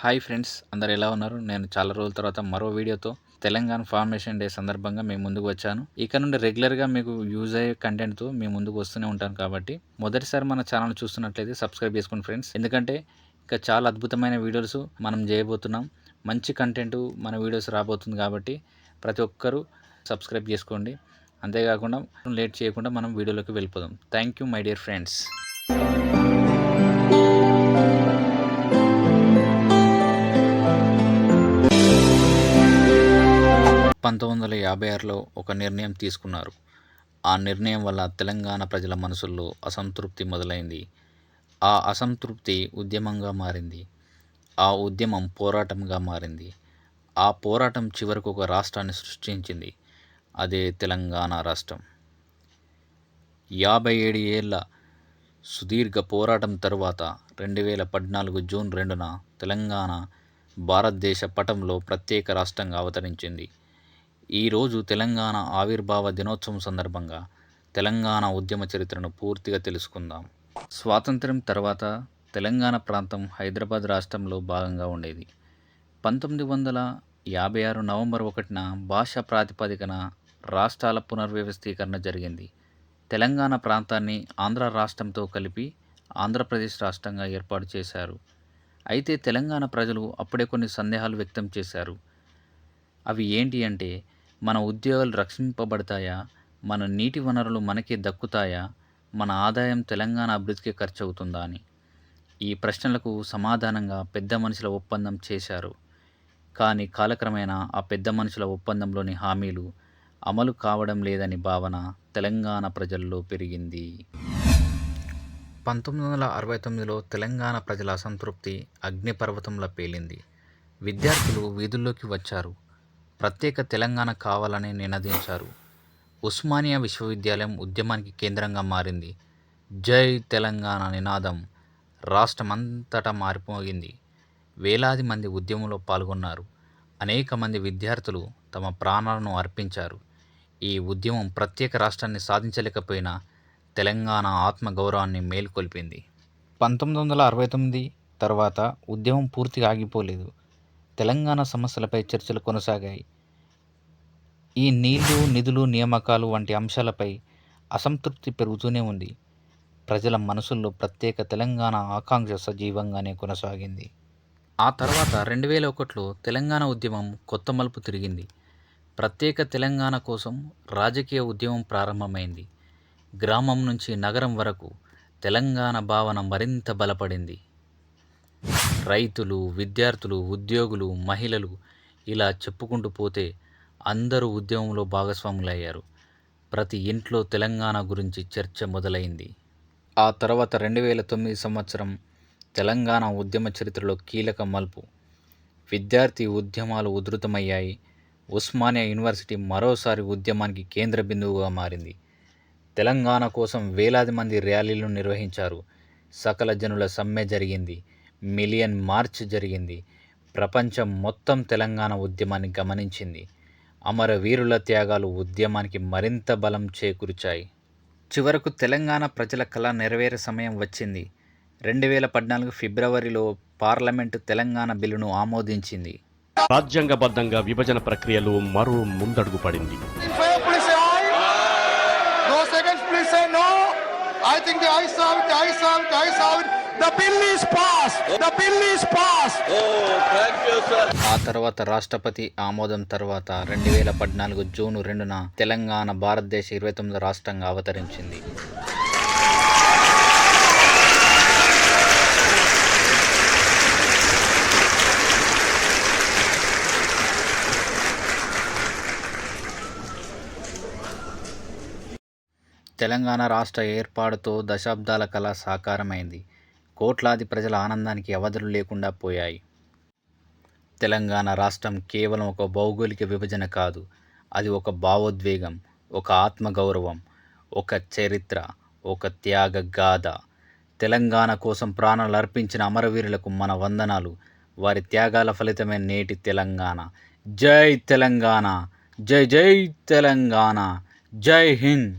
Hi friends, అందరు ఎలా ఉన్నారు? నేను చాలా రోజుల తర్వాత మరో వీడియోతో తెలంగాణ ఫార్మేషన్ డే సందర్భంగా మేము ముందుకు వచ్చాను. ఇక నుండి రెగ్యులర్గా మీకు యూజ్ అయ్యే కంటెంట్తో మేము ముందుకు వస్తూనే ఉంటాను. కాబట్టి మొదటిసారి మన ఛానల్ చూస్తున్నట్లయితే సబ్స్క్రైబ్ చేసుకోండి ఫ్రెండ్స్. ఎందుకంటే ఇంకా చాలా అద్భుతమైన వీడియోస్ మనం చేయబోతున్నాం. మంచి కంటెంట్ మన వీడియోస్ రాబోతుంది కాబట్టి ప్రతి ఒక్కరూ సబ్స్క్రైబ్ చేసుకోండి. అంతేకాకుండా లేట్ చేయకుండా మనం వీడియోలోకి వెళ్ళిపోదాం. Thank you my dear friends. 1956లో ఒక నిర్ణయం తీసుకున్నారు. ఆ నిర్ణయం వల్ల తెలంగాణ ప్రజల మనసుల్లో అసంతృప్తి మొదలైంది. ఆ అసంతృప్తి ఉద్యమంగా మారింది. ఆ ఉద్యమం పోరాటంగా మారింది. ఆ పోరాటం చివరకు ఒక రాష్ట్రాన్ని సృష్టించింది. అదే తెలంగాణ రాష్ట్రం. 57 ఏళ్ల సుదీర్ఘ పోరాటం తరువాత 2014 జూన్ 2న తెలంగాణ భారతదేశ పటంలో ప్రత్యేక రాష్ట్రంగా అవతరించింది. ఈరోజు తెలంగాణ ఆవిర్భావ దినోత్సవం సందర్భంగా తెలంగాణ ఉద్యమ చరిత్రను పూర్తిగా తెలుసుకుందాం. స్వాతంత్ర్యం తర్వాత తెలంగాణ ప్రాంతం హైదరాబాద్ రాష్ట్రంలో భాగంగా ఉండేది. 1956 నవంబర్ 1న భాషా ప్రాతిపదికన రాష్ట్రాల పునర్వ్యవస్థీకరణ జరిగింది. తెలంగాణ ప్రాంతాన్ని ఆంధ్ర రాష్ట్రంతో కలిపి ఆంధ్రప్రదేశ్ రాష్ట్రంగా ఏర్పాటు చేశారు. అయితే తెలంగాణ ప్రజలు అప్పుడే కొన్ని సందేహాలు వ్యక్తం చేశారు. అవి ఏంటి అంటే, మన ఉద్యోగాలు రక్షింపబడతాయా, మన నీటి వనరులు మనకే దక్కుతాయా, మన ఆదాయం తెలంగాణ అభివృద్ధికి ఖర్చు అవుతుందా అని. ఈ ప్రశ్నలకు సమాధానంగా పెద్ద మనుషుల ఒప్పందం చేశారు. కానీ కాలక్రమేణా ఆ పెద్ద మనుషుల ఒప్పందంలోని హామీలు అమలు కావడం లేదని భావన తెలంగాణ ప్రజల్లో పెరిగింది. 1969లో తెలంగాణ ప్రజల అసంతృప్తి అగ్నిపర్వతంలా పేలింది. విద్యార్థులు వీధుల్లోకి వచ్చారు. ప్రత్యేక తెలంగాణ కావాలని నినదించారు. ఉస్మానియా విశ్వవిద్యాలయం ఉద్యమానికి కేంద్రంగా మారింది. జై తెలంగాణ నినాదం రాష్ట్రమంతటా మారిపోయింది. వేలాది మంది ఉద్యమంలో పాల్గొన్నారు. అనేక మంది విద్యార్థులు తమ ప్రాణాలను అర్పించారు. ఈ ఉద్యమం ప్రత్యేక రాష్ట్రాన్ని సాధించలేకపోయినా తెలంగాణ ఆత్మగౌరవాన్ని మేలుకొల్పింది. 1969 తర్వాత ఉద్యమం పూర్తిగా ఆగిపోలేదు. తెలంగాణ సమస్యలపై చర్చలు కొనసాగాయి. ఈ నీళ్లు, నిధులు, నియామకాలు వంటి అంశాలపై అసంతృప్తి పెరుగుతూనే ఉంది. ప్రజల మనసుల్లో ప్రత్యేక తెలంగాణ ఆకాంక్ష సజీవంగానే కొనసాగింది. ఆ తర్వాత 2001లో తెలంగాణ ఉద్యమం కొత్త మలుపు తిరిగింది. ప్రత్యేక తెలంగాణ కోసం రాజకీయ ఉద్యమం ప్రారంభమైంది. గ్రామం నుంచి నగరం వరకు తెలంగాణ భావన మరింత బలపడింది. రైతులు, విద్యార్థులు, ఉద్యోగులు, మహిళలు ఇలా చెప్పుకుంటూ పోతే అందరూ ఉద్యమంలో భాగస్వాములయ్యారు. ప్రతి ఇంట్లో తెలంగాణ గురించి చర్చ మొదలైంది. ఆ తర్వాత 2009 సంవత్సరం తెలంగాణ ఉద్యమ చరిత్రలో కీలక మలుపు. విద్యార్థి ఉద్యమాలు ఉధృతమయ్యాయి. ఉస్మానియా యూనివర్సిటీ మరోసారి ఉద్యమానికి కేంద్ర బిందువుగా మారింది. తెలంగాణ కోసం వేలాది మంది ర్యాలీలు నిర్వహించారు. సకల జనుల సమ్మె జరిగింది. మిలియన్ మార్చ్ జరిగింది. ప్రపంచం మొత్తం తెలంగాణ ఉద్యమాన్ని గమనించింది. అమరవీరుల త్యాగాలు ఉద్యమానికి మరింత బలం చేకూర్చాయి. చివరకు తెలంగాణ ప్రజల కల నెరవేరే సమయం వచ్చింది. 2014 ఫిబ్రవరిలో పార్లమెంటు తెలంగాణ బిల్లును ఆమోదించింది. రాజ్యాంగబద్ధంగా విభజన ప్రక్రియలో మరో ముందడుగు పడింది. ఆ తర్వాత రాష్ట్రపతి ఆమోదం తర్వాత 2014 జూన్ 2న తెలంగాణ భారతదేశ 29వ రాష్ట్రంగా అవతరించింది. తెలంగాణ రాష్ట్ర ఏర్పాటుతో దశాబ్దాల కల సాకారమైంది. కోట్లాది ప్రజల ఆనందానికి అవధులు లేకుండా పోయాయి. తెలంగాణ రాష్ట్రం కేవలం ఒక భౌగోళిక విభజన కాదు, అది ఒక భావోద్వేగం, ఒక ఆత్మగౌరవం, ఒక చరిత్ర, ఒక త్యాగ గాథ. తెలంగాణ కోసం ప్రాణాలు అర్పించిన అమరవీరులకు మన వందనాలు. వారి త్యాగాల ఫలితమే నేటి తెలంగాణ. జై తెలంగాణ, జై జై తెలంగాణ, జై హింద్.